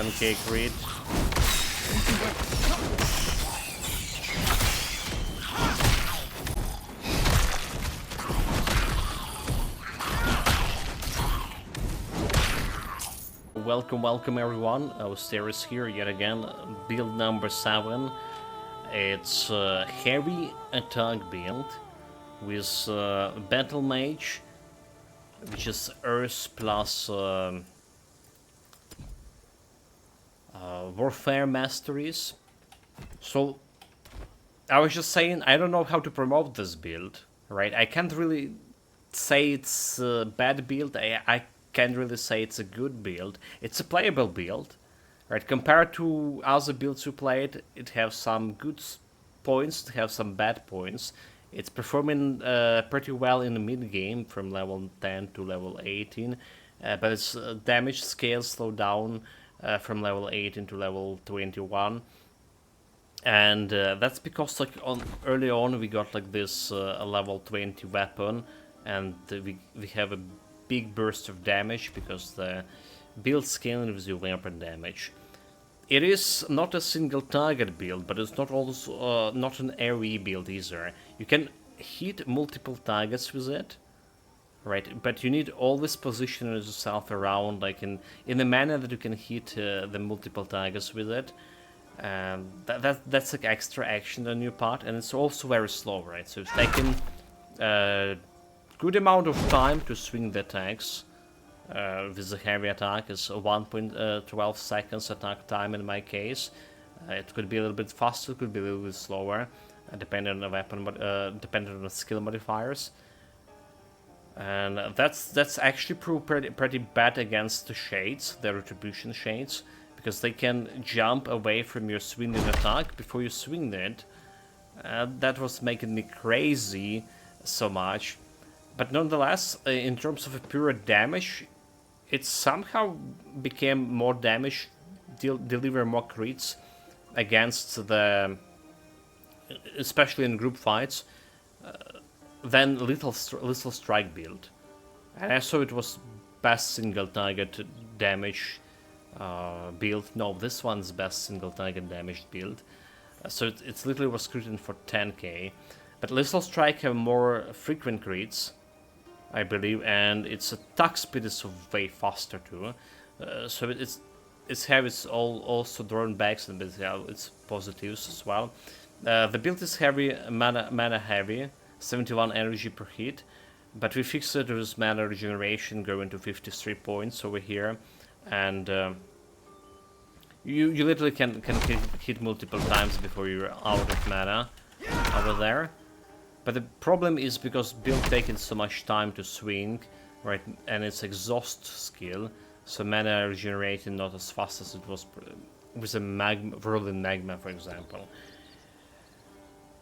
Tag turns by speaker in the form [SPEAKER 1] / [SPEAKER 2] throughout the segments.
[SPEAKER 1] 7k crit. Welcome everyone, Masteries here yet again, build number 7. It's a heavy attack build with Battlemage, which is Earth plus Warfare masteries. So I was just saying, I don't know how to promote this build, right? I can't really say it's a bad build, I can't really say it's a good build. It's a playable build, right? Compared to other builds we played, it has some good points, it has some bad points. It's performing pretty well in the mid game from level 10 to level 18, but its damage scale slowed down from level 18 to level 21. And that's because like early on we got like this a level 20 weapon, and we have a big burst of damage because the build scaling with your weapon damage. It is not a single target build, but it's not also not an AoE build either. You can hit multiple targets with it, right? But you need always position yourself around, like in a manner that you can hit the multiple targets with it. That's like extra action on your part, and it's also very slow, right? So it's taking good amount of time to swing the attacks. With the heavy attack is 1.12 seconds attack time in my case. It could be a little bit faster, it could be a little bit slower, depending on the weapon, but depending on the skill modifiers. And that's actually pretty bad against the shades, the retribution shades, because they can jump away from your swinging attack before you swing it. That was making me crazy so much. But nonetheless, in terms of pure damage, it somehow became more damage, deliver more crits against the, especially in group fights, than Lethal Strike build. And I saw it was best single target damage build. No, this one's best single target damage build. So it's literally was critting for 10k. But Lethal Strike have more frequent crits, I believe, and its attack speed is way faster too. So it's have its also drawbacks and its positives as well. The build is heavy, mana heavy, 71 energy per hit, but we fixed it with mana regeneration going to 53 points over here, and you literally can hit multiple times before you're out of mana over there. But the problem is because build taking so much time to swing, right, and it's exhaust skill, so mana regenerating not as fast as it was with a whirling magma, for example.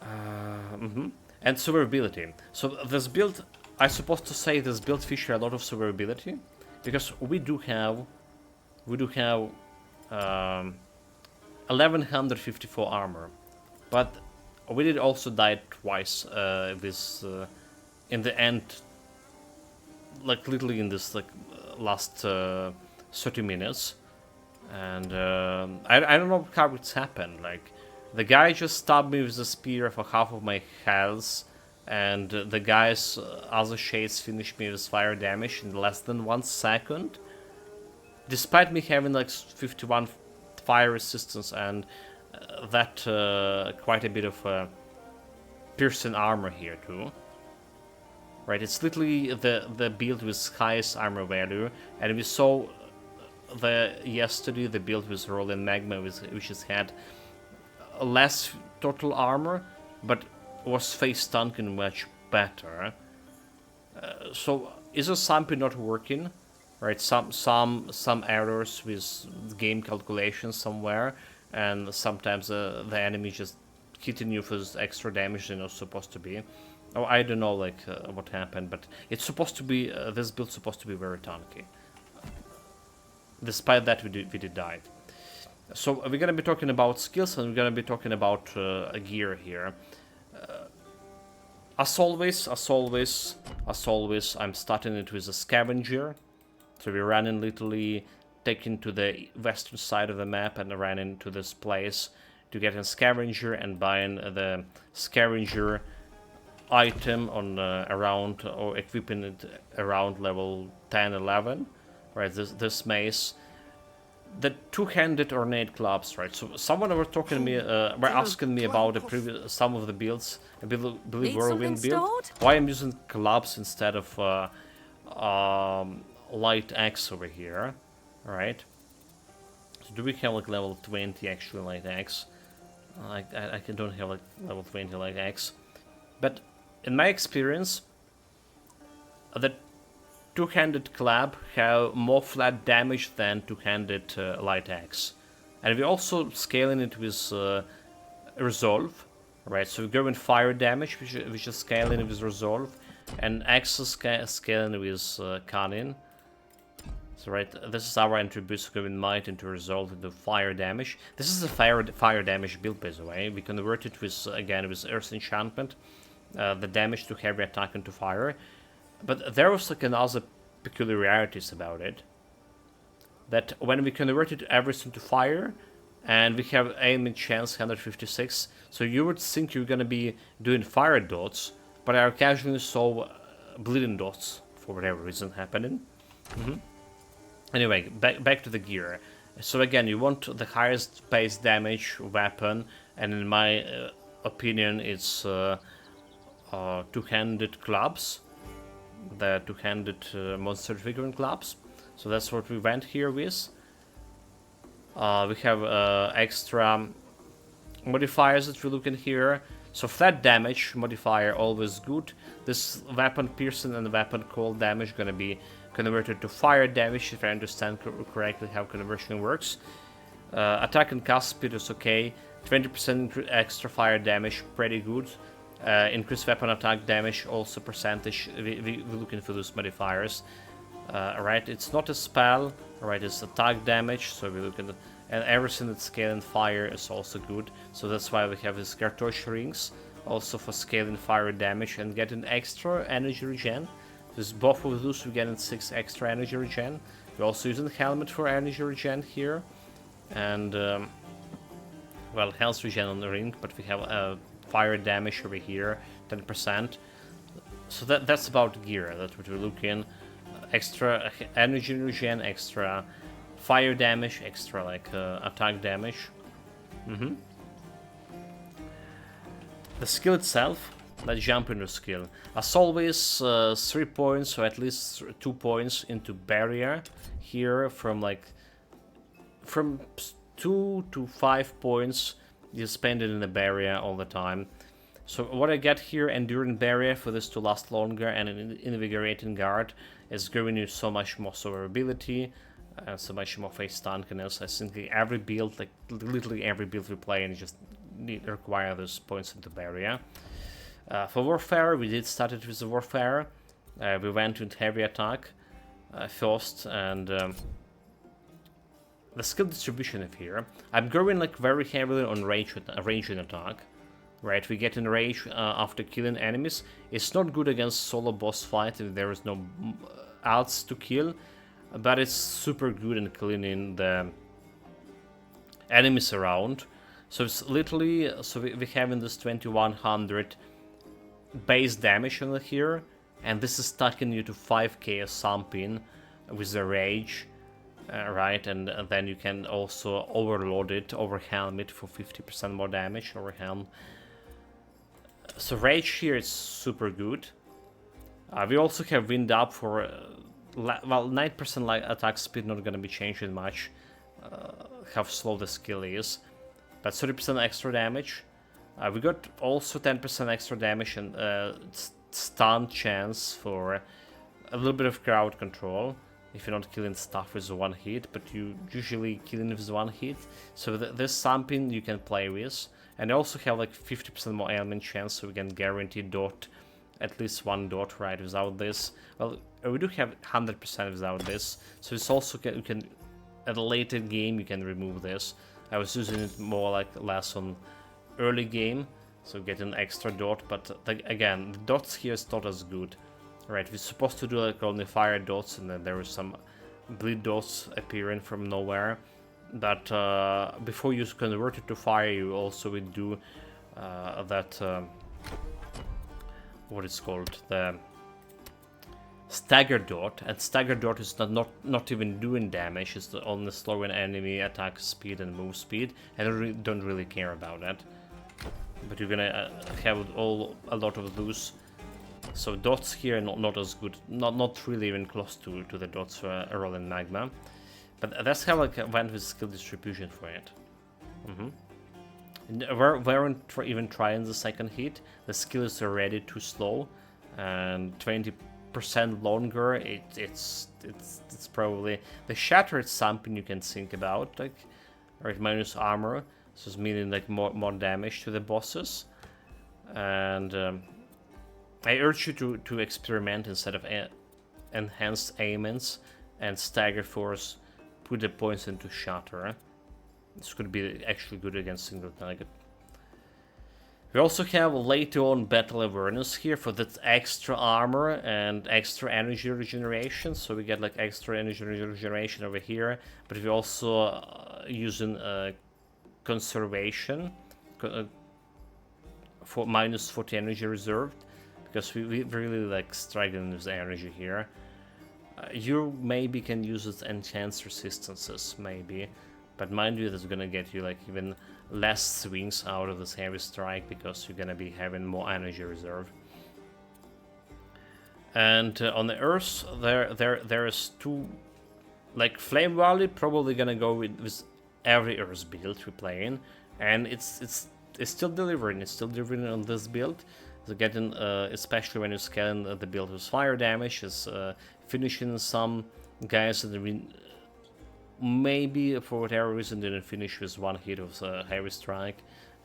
[SPEAKER 1] And survivability. So this build, I'm supposed to say this build feature a lot of survivability, because we do have 1154 armor, but we did also die twice with in the end, like literally in this like last 30 minutes, and I don't know how it's happened. Like the guy just stabbed me with a spear for half of my health, and the guy's other shades finished me with fire damage in less than 1 second, despite me having like 51 fire resistance and that quite a bit of piercing armor here too, right? It's literally the build with highest armor value, and we saw yesterday the build with rolling magma, which has had less total armor, but was face tanking much better. So is there something not working? Right, some errors with game calculations somewhere, and sometimes the enemy just hitting you for this extra damage they're not supposed to be. Oh, I don't know like what happened, but it's supposed to be this build's supposed to be very tanky. Despite that, we did die. So we're gonna be talking about skills, and we're gonna be talking about gear here. As always, I'm starting it with a scavenger. So we're running literally taken to the western side of the map and ran into this place to get a scavenger and buying the scavenger item on around, or equipping it around level 10, 11, right? This mace, the two-handed ornate clubs, right? So someone were talking to me, were asking me about the previous some of the builds. I believe whirlwind build. Why I'm using clubs instead of light axe over here, right? So do we have like level 20 actually light axe? I don't have like level 20 light axe, but in my experience, the two-handed club have more flat damage than two-handed light axe, and we're also scaling it with resolve, right? So we're going fire damage, which is scaling with resolve, and axe is scaling with cunning. So right, this is our attributes going might into resolve into fire damage. This is a fire damage build, by the way. We convert it with again with earth enchantment, the damage to heavy attack into fire. But there was like another peculiarities about it. That when we converted everything to fire, and we have aiming chance 156, so you would think you're gonna be doing fire dots, but I occasionally saw bleeding dots for whatever reason happening. Anyway, back to the gear. So again, you want the highest base damage weapon, and in my opinion, it's two-handed clubs, the two-handed monster figurine clubs. So that's what we went here with. We have extra modifiers that we look in here. So flat damage modifier, always good. This weapon piercing and weapon cold damage gonna be converted to fire damage, if I understand correctly how conversion works. Attack and cast speed is okay. 20% extra fire damage, pretty good. Increased weapon attack damage, also percentage. We're looking for those modifiers. Right, it's not a spell. Right, it's attack damage. So we look at and everything that's scaling fire is also good. So that's why we have these cartouche rings, also for scaling fire damage and getting extra energy regen. With both of those, we're getting 6 extra energy regen. We're also using the helmet for energy regen here, and well, health regen on the ring, but we have fire damage over here, 10%. So that's about gear. That's what we're looking. Extra energy regen, extra fire damage, extra like attack damage. The skill itself. Let's jump into skill. As always, 3 points, or at least 2 points into barrier here. From 2 to 5 points, you spend it in the barrier all the time. So what I get here, enduring barrier, for this to last longer, and an invigorating guard is giving you so much more survivability, so much more face tankiness. I think every build, like literally every build we play, and just require those points into barrier. For Warfare, we did start it with the Warfare. We went with heavy attack first, and the skill distribution of here. I'm going like very heavily on range and attack. Right, we get in rage after killing enemies. It's not good against solo boss fight if there is no alts to kill, but it's super good in cleaning the enemies around. So it's literally, so we have in this 2100 base damage on here, and this is stacking you to 5k or something with the rage, right? And then you can also overload it, overhelm it for 50% more damage, overhelm. So rage here is super good. We also have wind up for well, 9% like attack speed, not gonna be changing much. How slow the skill is, but 30% extra damage. We got also 10% extra damage and stun chance for a little bit of crowd control if you're not killing stuff with one hit, but you usually killing with one hit. So there's something you can play with. And I also have like 50% more ailment chance, so we can guarantee dot, at least 1 dot, right, without this. Well, we do have 100% without this, so it's also you can at a later game you can remove this. I was using it more like less on early game, so get an extra dot, but again, the dots here is not as good. Right, we're supposed to do like only fire dots, and then there is some bleed dots appearing from nowhere. But before you convert it to fire, you also would do that what is called the stagger dot, and stagger dot is not even doing damage. It's only slowing enemy attack speed and move speed. I don't really care about that. But you're gonna have a lot of those. So dots here not as good, not really even close to the dots for rolling magma. But that's how I went with skill distribution for it. Weren't even trying the second hit. The skill is already too slow, and 20% longer. It's probably the shatter is something you can think about, like right, minus armor, so it's meaning like more damage to the bosses. And I urge you to experiment instead of enhanced aimants and stagger force. Put the points into shatter. This could be actually good against single target. We also have later on battle awareness here for that extra armor and extra energy regeneration. So we get like extra energy regeneration over here, but we're also using conservation for minus 40 energy reserved, because we really like struggling with energy here. You maybe can use it enhanced resistances, maybe, but mind you, that's gonna get you like even less swings out of this heavy strike because you're gonna be having more energy reserve. And on the Earth, there is two, like Flame Valley probably gonna go with every Earth build we're playing, and it's still delivering. It's still delivering on this build. So getting, especially when you're scaling the build with fire damage, is finishing some guys that maybe for whatever reason didn't finish with one hit of the heavy strike,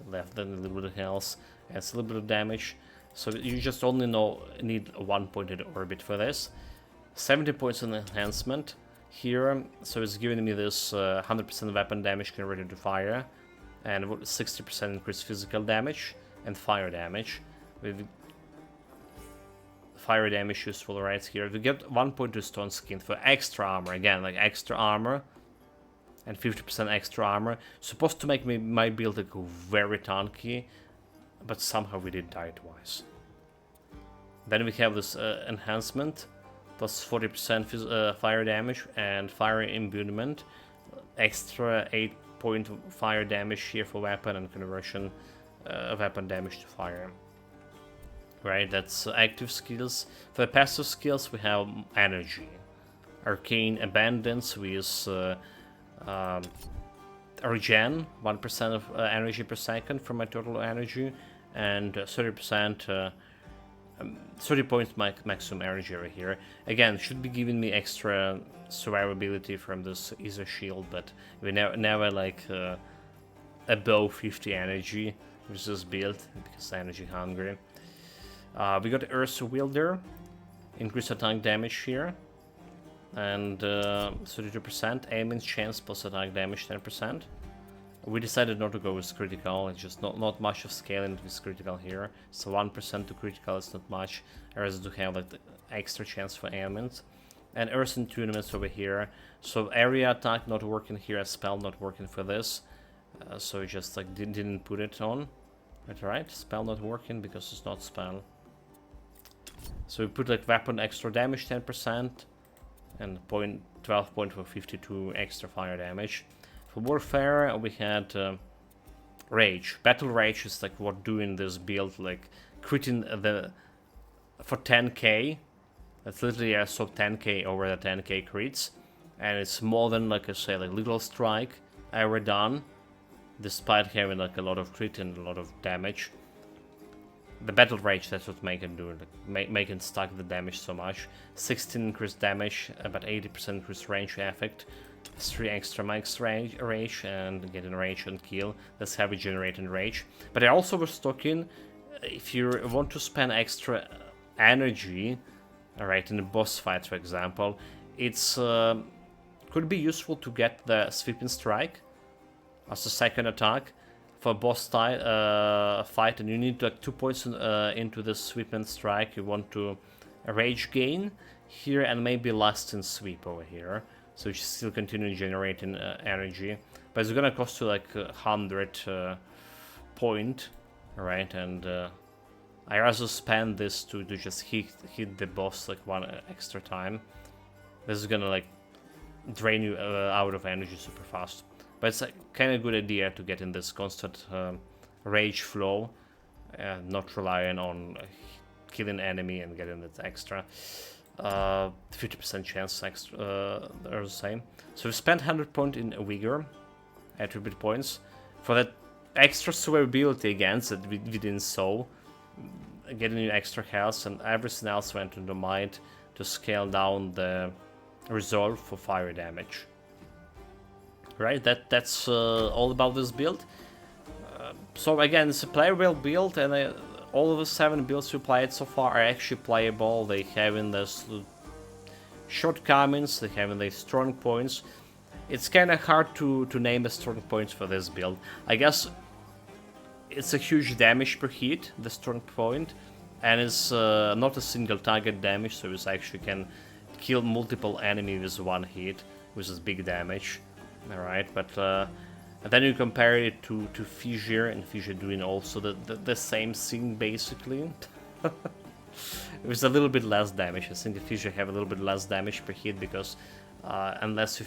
[SPEAKER 1] left them a little bit of health, adds a little bit of damage. So you just only need a 1-pointed orbit for this. 70 points in enhancement here, so it's giving me this 100% weapon damage converted to fire, and 60% increased physical damage and fire damage. With fire damage useful right here. We get 1.2 stone skin for extra armor, again, like extra armor, and 50% extra armor. Supposed to make my build like very tanky, but somehow we did die twice. Then we have this enhancement, plus 40% fire damage and fire imbuement, extra 8-point fire damage here for weapon and conversion weapon damage to fire. Right, that's active skills. For the passive skills, we have energy, arcane abundance with regen, 1% of energy per second from my total energy, and 30%, 30 points maximum energy over here. Again, should be giving me extra survivability from this Ether shield, but we never like above 50 energy with this build because energy hungry. We got Earth Wielder, increased attack damage here, and 32%, aiming chance plus attack damage 10%. We decided not to go with critical, it's just not much of scaling with critical here, so 1% to critical is not much, whereas to have like the extra chance for ailment. And Earth Attunements over here, so area attack not working here, spell not working for this, so we just like didn't put it on. That's right, spell not working because it's not spell. So we put like weapon extra damage 10% and 12 point for 52 extra fire damage. For warfare we had rage. Battle rage is like what doing this build, like critting for 10k. That's literally I saw 10k over the 10k crits, and it's more than like I say like little strike ever done, despite having like a lot of crit and a lot of damage. The battle rage, that's what make it do, like make it stack the damage so much. 16 increased damage, about 80% increased range effect, 3 extra max rage, and getting rage on kill. That's heavy generating rage. But I also was talking, if you want to spend extra energy, alright, in a boss fight for example, it's could be useful to get the sweeping strike as a second attack for a boss fight, and you need like 2 points into the sweep and strike. You want to rage gain here and maybe last in sweep over here. so you still continue generating energy, but it's gonna cost you like 100 point, right? And I rather spend this to just hit the boss like one extra time. This is gonna like drain you out of energy super fast, but it's a kind of good idea to get in this constant rage flow, not relying on killing enemy and getting that extra 50% chance extra are the same. So we spent 100 point in vigor attribute points for that extra survivability against it. We didn't sow, getting you extra health, and everything else went into might to scale down the resolve for fire damage. Right, that's all about this build. So again, it's a playable build, and all of the 7 builds we played so far are actually playable. They have in this shortcomings, they have in the strong points. It's kind of hard to name the strong points for this build. I guess it's a huge damage per hit, the strong point, and it's not a single target damage, so it actually can kill multiple enemies with one hit, which is big damage. Alright, but and then you compare it to Fissure, and Fissure doing also the same thing basically. With a little bit less damage. I think the Fissure have a little bit less damage per hit because unless you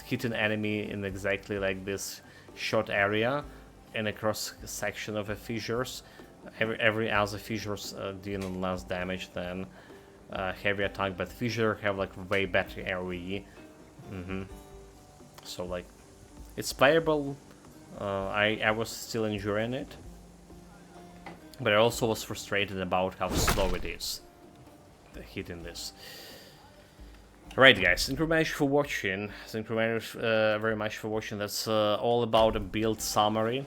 [SPEAKER 1] hit an enemy in exactly like this short area and across section of a fissures, every other fissures dealing less damage than heavy attack, but Fissure have like way better AoE. So like, it's playable. I was still enjoying it, but I also was frustrated about how slow it is hitting this. Alright guys, thank you very much for watching. Thank you very much for watching. That's all about a build summary.